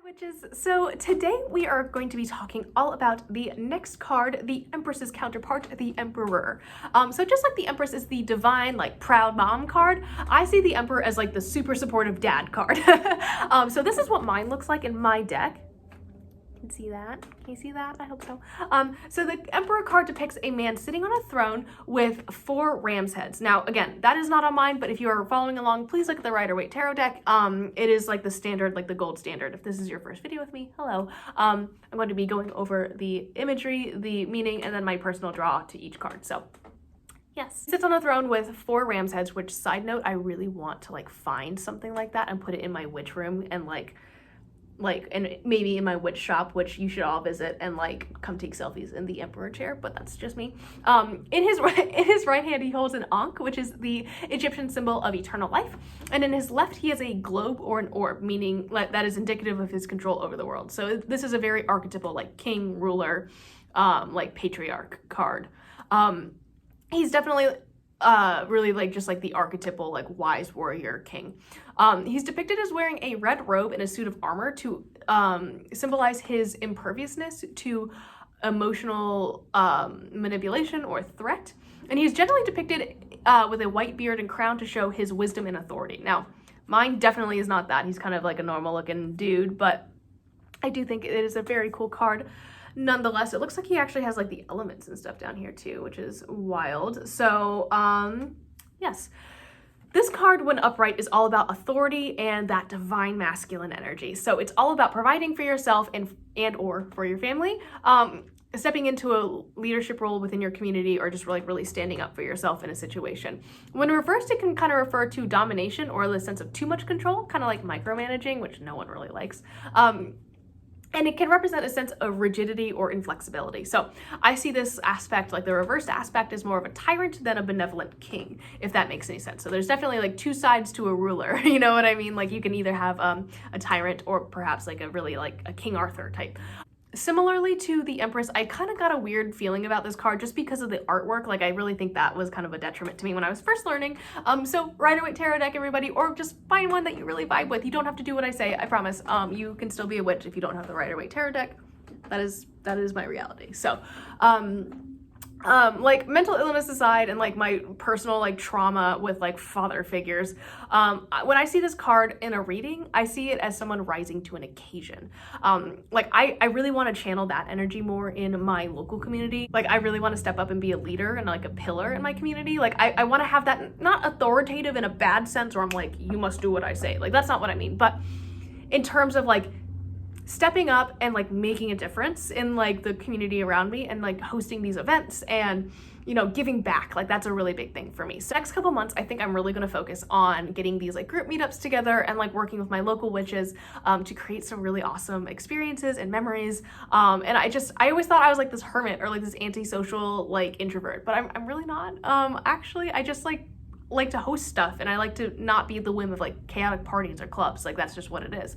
Witches. So today we are going to be talking all about the next card, the Empress's counterpart, the Emperor. So just like the Empress is the divine, like proud mom card, I see the Emperor as like the super supportive dad card. So this is what mine looks like in my deck. Can see that? Can you see that? I hope so. So the Emperor card depicts a man sitting on a throne with 4 ram's heads. Now, again, that is not on mine, but if you are following along, please look at the Rider-Waite Tarot deck. It is like the standard, like the gold standard. If this is your first video with me, hello. I'm going to be going over the imagery, the meaning, and then my personal draw to each card. So yes. Sits on a throne with 4 ram's heads, which, side note, I really want to like find something like that and put it in my witch room and and maybe in my witch shop, which you should all visit, and like come take selfies in the Emperor chair, but that's just me. In his right hand he holds an Ankh, which is the Egyptian symbol of eternal life, and in his left he has a globe or an orb, meaning that is indicative of his control over the world. So this is a very archetypal like king, ruler, like patriarch card. He's definitely really like just like the archetypal like wise warrior king. He's depicted as wearing a red robe and a suit of armor to symbolize his imperviousness to emotional manipulation or threat, and he's generally depicted with a white beard and crown to show his wisdom and authority. Now mine definitely is not that. He's kind of like a normal looking dude, but I do think it is a very cool card. Nonetheless, it looks like he actually has like the elements and stuff down here too, which is wild. So yes, this card when upright is all about authority and that divine masculine energy. So it's all about providing for yourself and or for your family, stepping into a leadership role within your community, or just like really standing up for yourself in a situation. When reversed, it can kind of refer to domination or the sense of too much control, kind of like micromanaging, which no one really likes. And it can represent a sense of rigidity or inflexibility. So I see this aspect, like the reversed aspect, is more of a tyrant than a benevolent king, if that makes any sense. So there's definitely like 2 sides to a ruler, you know what I mean? Like you can either have a tyrant or perhaps like a really like a King Arthur type. Similarly to the Empress, I kind of got a weird feeling about this card just because of the artwork. Like I really think that was kind of a detriment to me when I was first learning. So Rider-Waite Tarot deck, everybody, or just find one that you really vibe with. You don't have to do what I say, I promise. You can still be a witch if you don't have the Rider-Waite Tarot deck. That is my reality. So like mental illness aside and like my personal like trauma with like father figures, when I see this card in a reading, I see it as someone rising to an occasion. Like I really want to channel that energy more in my local community. Like I really want to step up and be a leader and like a pillar in my community. Like I want to have that, not authoritative in a bad sense where I'm like, you must do what I say. Like that's not what I mean, but in terms of like stepping up and like making a difference in like the community around me and like hosting these events and, you know, giving back. Like that's a really big thing for me. So next couple months, I think I'm really going to focus on getting these like group meetups together and like working with my local witches to create some really awesome experiences and memories. And I always thought I was like this hermit or like this antisocial like introvert, but I'm really not. Actually, I just like to host stuff, and I like to not be at the whim of like chaotic parties or clubs. Like that's just what it is.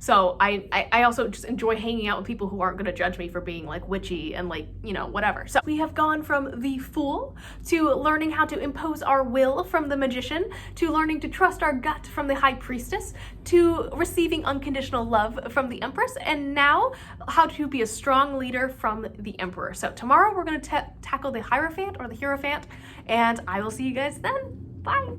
So I also just enjoy hanging out with people who aren't going to judge me for being like witchy and like, you know, whatever. So we have gone from the Fool to learning how to impose our will from the Magician, to learning to trust our gut from the High Priestess, to receiving unconditional love from the Empress, and now how to be a strong leader from the Emperor. So tomorrow we're going to tackle the Hierophant or the Hierophant, and I will see you guys then. Bye.